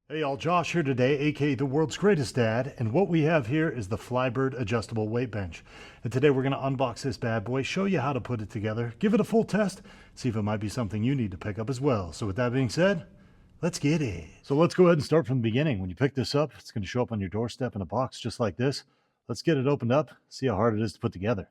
Hey y'all, Josh here today, aka the world's greatest dad, and what we have here is the FLYBIRD Adjustable Weight Bench. And today we're going to unbox this bad boy, show you how to put it together, give it a full test, see if it might be something you need to pick up as well. So with that being said, let's get it. So let's go ahead and start from the beginning. When you pick this up, it's going to show up on your doorstep in a box just like this. Let's get it opened up, see how hard it is to put together.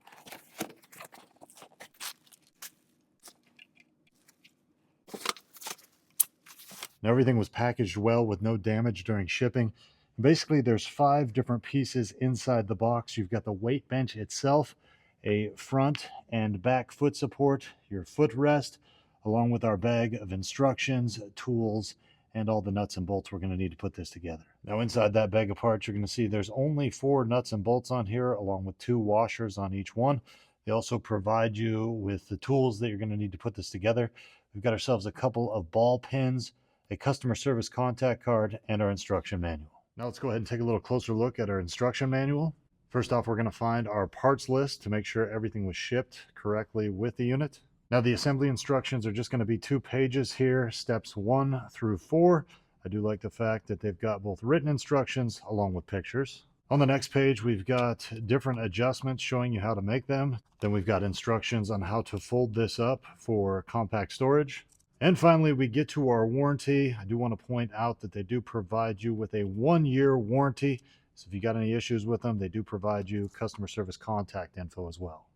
And everything was packaged well with no damage during shipping. Basically, there's 5 different pieces inside the box. You've got the weight bench itself, a front and back foot support, your footrest, along with our bag of instructions, tools, and all the nuts and bolts we're going to need to put this together. Now inside that bag of parts, you're going to see there's only 4 nuts and bolts on here, along with 2 washers on each one. They also provide you with the tools that you're going to need to put this together. We've got ourselves a couple of ball pins, a customer service contact card, and our instruction manual. Now let's go ahead and take a little closer look at our instruction manual. First off, we're going to find our parts list to make sure everything was shipped correctly with the unit. Now the assembly instructions are just going to be 2 pages here, steps 1 through 4. I do like the fact that they've got both written instructions along with pictures. On the next page, we've got different adjustments showing you how to make them. Then we've got instructions on how to fold this up for compact storage. And finally, we get to our warranty. I do want to point out that they do provide you with a 1-year warranty. So if you got any issues with them, they do provide you customer service contact info as well.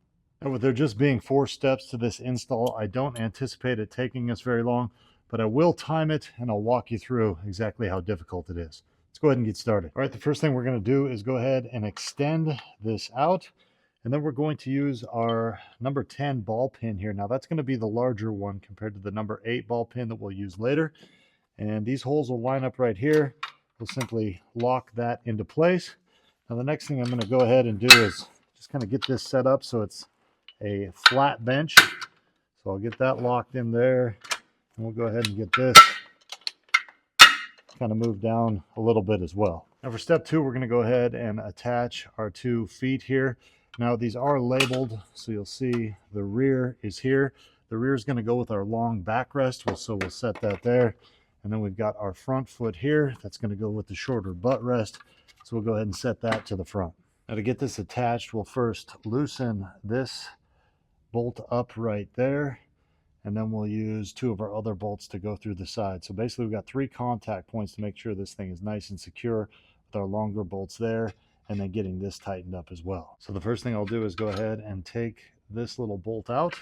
And with there just being 4 steps to this install, I don't anticipate it taking us very long, but I will time it and I'll walk you through exactly how difficult it is. Let's go ahead and get started. All right, the first thing we're going to do is go ahead and extend this out. And then we're going to use our number 10 ball pin here. Now that's going to be the larger one compared to the number 8 ball pin that we'll use later. And these holes will line up right here. We'll simply lock that into place. Now the next thing I'm going to go ahead and do is just kind of get this set up so it's a flat bench. So I'll get that locked in there. And we'll go ahead and get this kind of moved down a little bit as well. Now for step 2, we're going to go ahead and attach our 2 feet here. Now these are labeled, so you'll see the rear is here. The rear is going to go with our long backrest, so we'll set that there. And then we've got our front foot here. That's going to go with the shorter butt rest. So we'll go ahead and set that to the front. Now to get this attached, we'll first loosen this bolt up right there. And then we'll use 2 of our other bolts to go through the side. So basically we've got 3 contact points to make sure this thing is nice and secure with our longer bolts there, and then getting this tightened up as well. So the first thing I'll do is go ahead and take this little bolt out,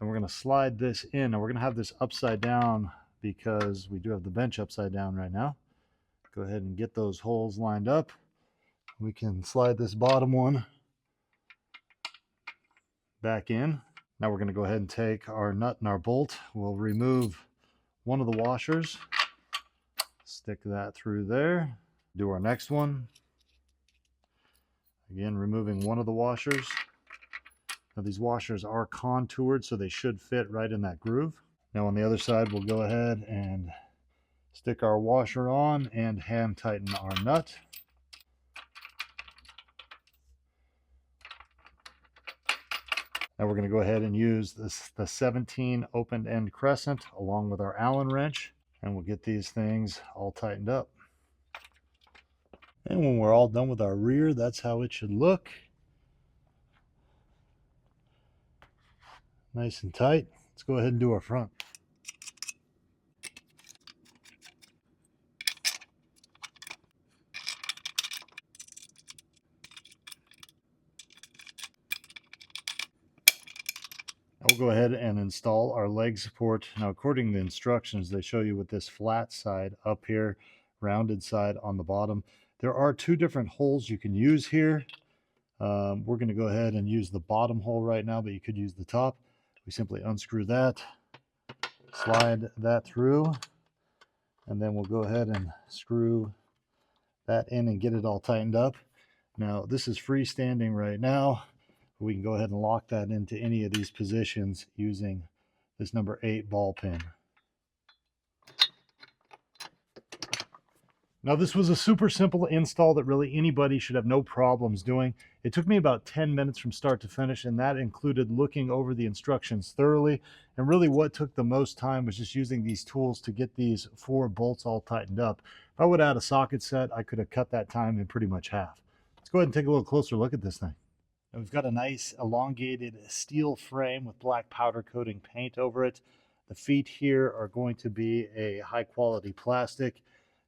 and we're going to slide this in. Now we're going to have this upside down because we do have the bench upside down right now. Go ahead and get those holes lined up. We can slide this bottom one back in. Now we're going to go ahead and take our nut and our bolt. We'll remove one of the washers, stick that through there, do our next one. Again, removing one of the washers. Now these washers are contoured, so they should fit right in that groove. Now on the other side, we'll go ahead and stick our washer on and hand tighten our nut. Now we're going to go ahead and use the 17 open end crescent along with our Allen wrench, and we'll get these things all tightened up. And when we're all done with our rear, that's how it should look. Nice and tight. Let's go ahead and do our front. I'll go ahead and install our leg support. Now, according to the instructions, they show you with this flat side up here, rounded side on the bottom. There are 2 different holes you can use here. We're going to go ahead and use the bottom hole right now, but you could use the top. We simply unscrew that, slide that through, and then we'll go ahead and screw that in and get it all tightened up. Now, this is freestanding right now. We can go ahead and lock that into any of these positions using this number 8 ball pin. Now, this was a super simple install that really anybody should have no problems doing. It took me about 10 minutes from start to finish, and that included looking over the instructions thoroughly. And really what took the most time was just using these tools to get these 4 bolts all tightened up. If I would have had a socket set, I could have cut that time in pretty much half. Let's go ahead and take a little closer look at this thing. Now, we've got a nice elongated steel frame with black powder coating paint over it. The feet here are going to be a high quality plastic.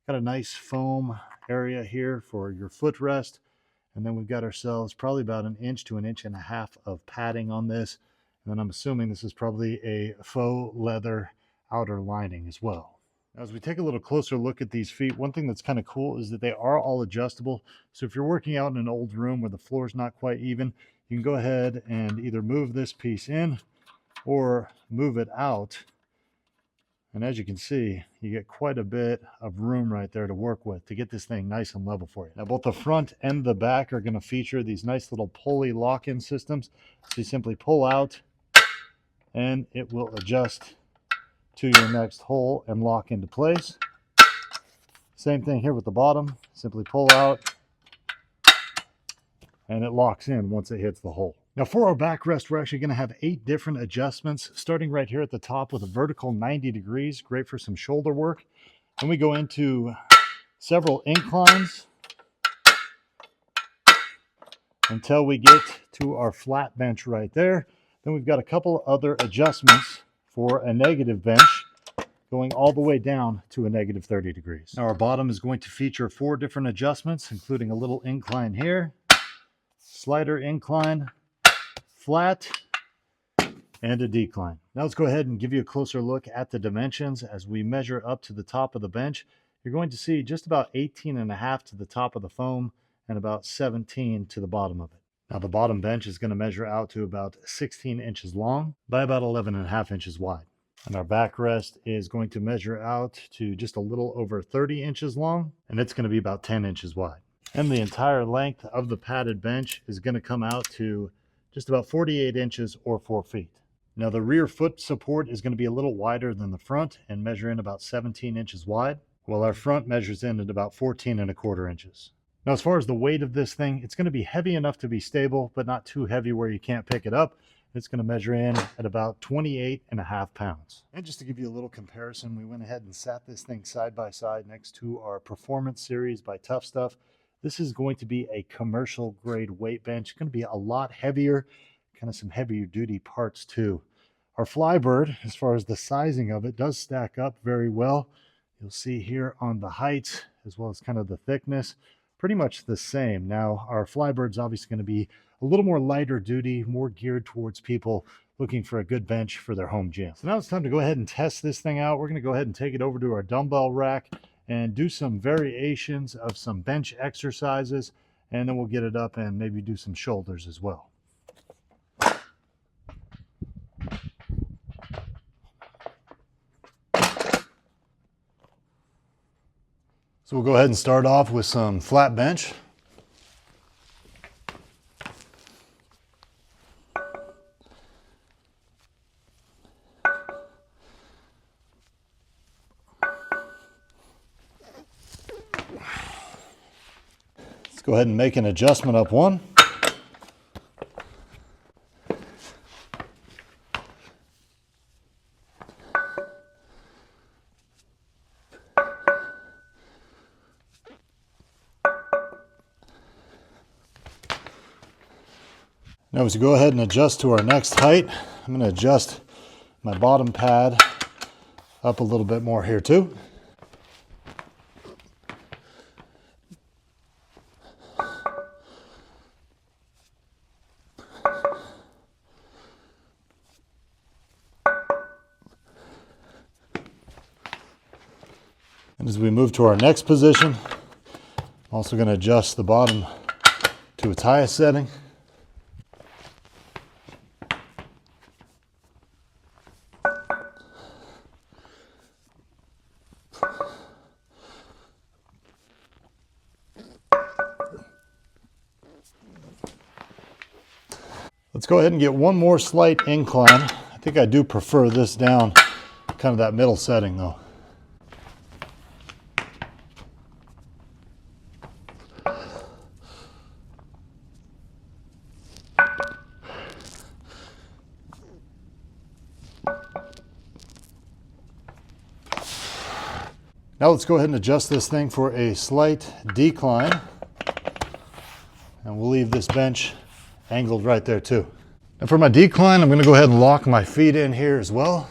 Got a nice foam area here for your footrest. And then we've got ourselves probably about 1 inch to 1.5 inches of padding on this. And then I'm assuming this is probably a faux leather outer lining as well. Now, as we take a little closer look at these feet, one thing that's kind of cool is that they are all adjustable. So if you're working out in an old room where the floor is not quite even, you can go ahead and either move this piece in or move it out. And as you can see, you get quite a bit of room right there to work with to get this thing nice and level for you. Now, both the front and the back are going to feature these nice little pulley lock-in systems. So you simply pull out and it will adjust to your next hole and lock into place. Same thing here with the bottom. Simply pull out and it locks in once it hits the hole. Now, for our backrest, we're actually going to have 8 different adjustments, starting right here at the top with a vertical 90 degrees, great for some shoulder work. Then we go into several inclines until we get to our flat bench right there. Then we've got a couple other adjustments for a negative bench, going all the way down to a negative 30 degrees. Now, our bottom is going to feature 4 different adjustments, including a little incline here, slider incline, flat, and a decline. Now let's go ahead and give you a closer look at the dimensions. As we measure up to the top of the bench, you're going to see just about 18.5 to the top of the foam and about 17 to the bottom of it. Now, the bottom bench is going to measure out to about 16 inches long by about 11.5 inches wide. And our backrest is going to measure out to just a little over 30 inches long, and it's going to be about 10 inches wide. And the entire length of the padded bench is going to come out to just about 48 inches or 4 feet. Now, the rear foot support is going to be a little wider than the front and measure in about 17 inches wide, while our front measures in at about 14.25 inches. Now, as far as the weight of this thing, it's going to be heavy enough to be stable, but not too heavy where you can't pick it up. It's going to measure in at about 28.5 pounds. And just to give you a little comparison, we went ahead and sat this thing side by side next to our Performance Series by Tough Stuff. This is going to be a commercial grade weight bench. It's going to be a lot heavier, kind of some heavier duty parts too. Our FLYBIRD, as far as the sizing of it, does stack up very well. You'll see here on the height, as well as kind of the thickness, pretty much the same. Now, our FLYBIRD's obviously going to be a little more lighter duty, more geared towards people looking for a good bench for their home gym. So now it's time to go ahead and test this thing out. We're going to go ahead and take it over to our dumbbell rack and do some variations of some bench exercises, and then we'll get it up and maybe do some shoulders as well. So we'll go ahead and start off with some flat bench. Go ahead and make an adjustment up one. Now, as we go ahead and adjust to our next height, I'm going to adjust my bottom pad up a little bit more here too. And as we move to our next position, I'm also going to adjust the bottom to its highest setting. Let's go ahead and get one more slight incline. I think I do prefer this down kind of that middle setting though. Now let's go ahead and adjust this thing for a slight decline. And we'll leave this bench angled right there too. And for my decline, I'm going to go ahead and lock my feet in here as well.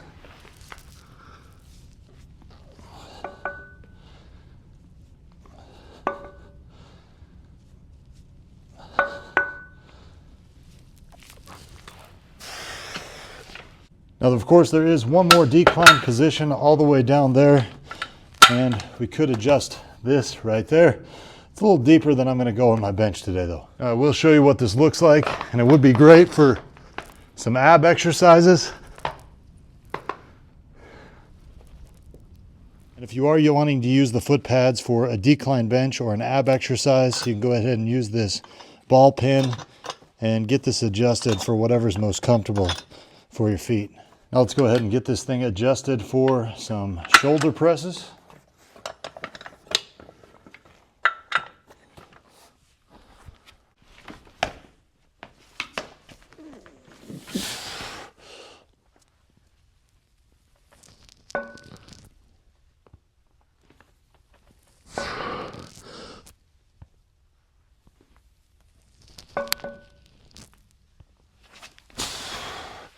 Now, of course, there is one more decline position all the way down there, and we could adjust this right there. It's a little deeper than I'm going to go on my bench today, though. I will show you what this looks like, and it would be great for some ab exercises. And if you are wanting to use the foot pads for a decline bench or an ab exercise, you can go ahead and use this ball pin and get this adjusted for whatever's most comfortable for your feet. Now let's go ahead and get this thing adjusted for some shoulder presses.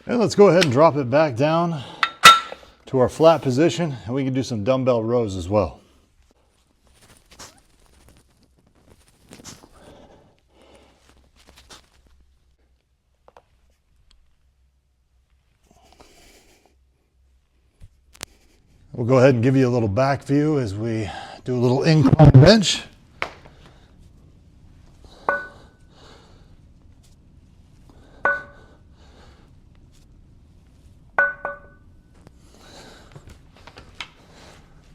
And let's go ahead and drop it back down to our flat position, and we can do some dumbbell rows as well. We'll go ahead and give you a little back view as we do a little incline bench.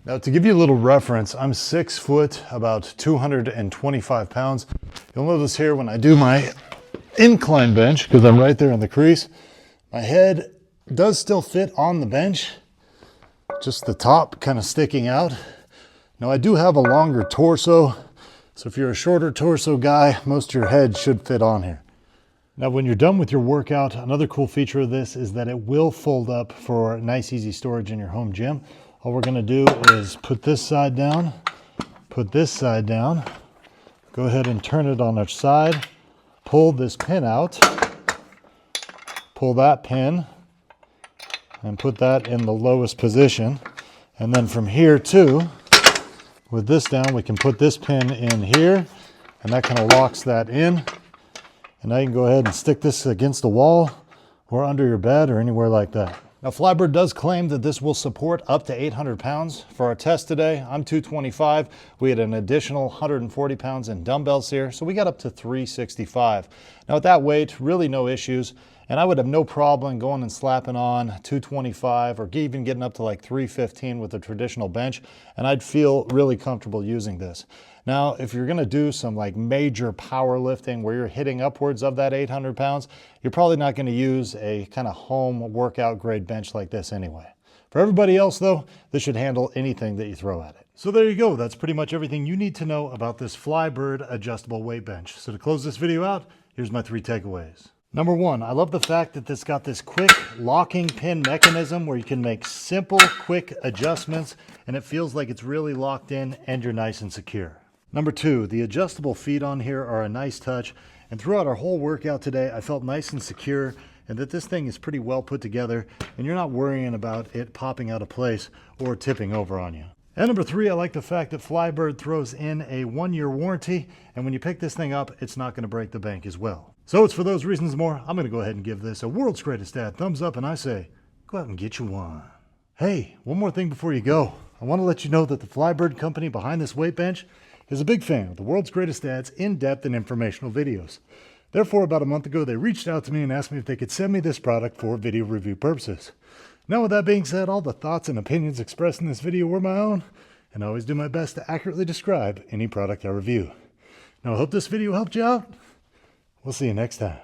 Now, to give you a little reference, I'm 6 foot, about 225 pounds. You'll notice here when I do my incline bench, because I'm right there in the crease, my head does still fit on the bench, just the top kind of sticking out. Now, I do have a longer torso, so if you're a shorter torso guy, most of your head should fit on here. Now, when you're done with your workout, another cool feature of this is that it will fold up for nice, easy storage in your home gym. All we're gonna do is put this side down, put this side down, go ahead and turn it on its side, pull this pin out, pull that pin, and put that in the lowest position. And then from here too, with this down, we can put this pin in here, and that kind of locks that in. And now you can go ahead and stick this against the wall or under your bed or anywhere like that. Now, FLYBIRD does claim that this will support up to 800 pounds. For our test today, I'm 225. We had an additional 140 pounds in dumbbells here, so we got up to 365. Now, at that weight, really no issues, and I would have no problem going and slapping on 225 or even getting up to like 315 with a traditional bench, and I'd feel really comfortable using this. Now, if you're gonna do some like major powerlifting where you're hitting upwards of that 800 pounds, you're probably not gonna use a kind of home workout grade bench like this anyway. For everybody else though, this should handle anything that you throw at it. So there you go. That's pretty much everything you need to know about this FLYBIRD Adjustable Weight Bench. So to close this video out, here's my 3 takeaways. Number 1, I love the fact that this got this quick locking pin mechanism where you can make simple, quick adjustments, and it feels like it's really locked in and you're nice and secure. Number 2, the adjustable feet on here are a nice touch, and throughout our whole workout today, I felt nice and secure, and that this thing is pretty well put together, and you're not worrying about it popping out of place or tipping over on you. And number 3, I like the fact that FLYBIRD throws in a 1-year warranty, and when you pick this thing up, it's not going to break the bank as well. So it's for those reasons more, I'm going to go ahead and give this a world's greatest dad thumbs up, and I say, go out and get you one. Hey, one more thing before you go. I want to let you know that the FLYBIRD company behind this weight bench is a big fan of the world's greatest dad's in-depth and informational videos. Therefore, about a month ago, they reached out to me and asked me if they could send me this product for video review purposes. Now, with that being said, all the thoughts and opinions expressed in this video were my own, and I always do my best to accurately describe any product I review. Now, I hope this video helped you out. We'll see you next time.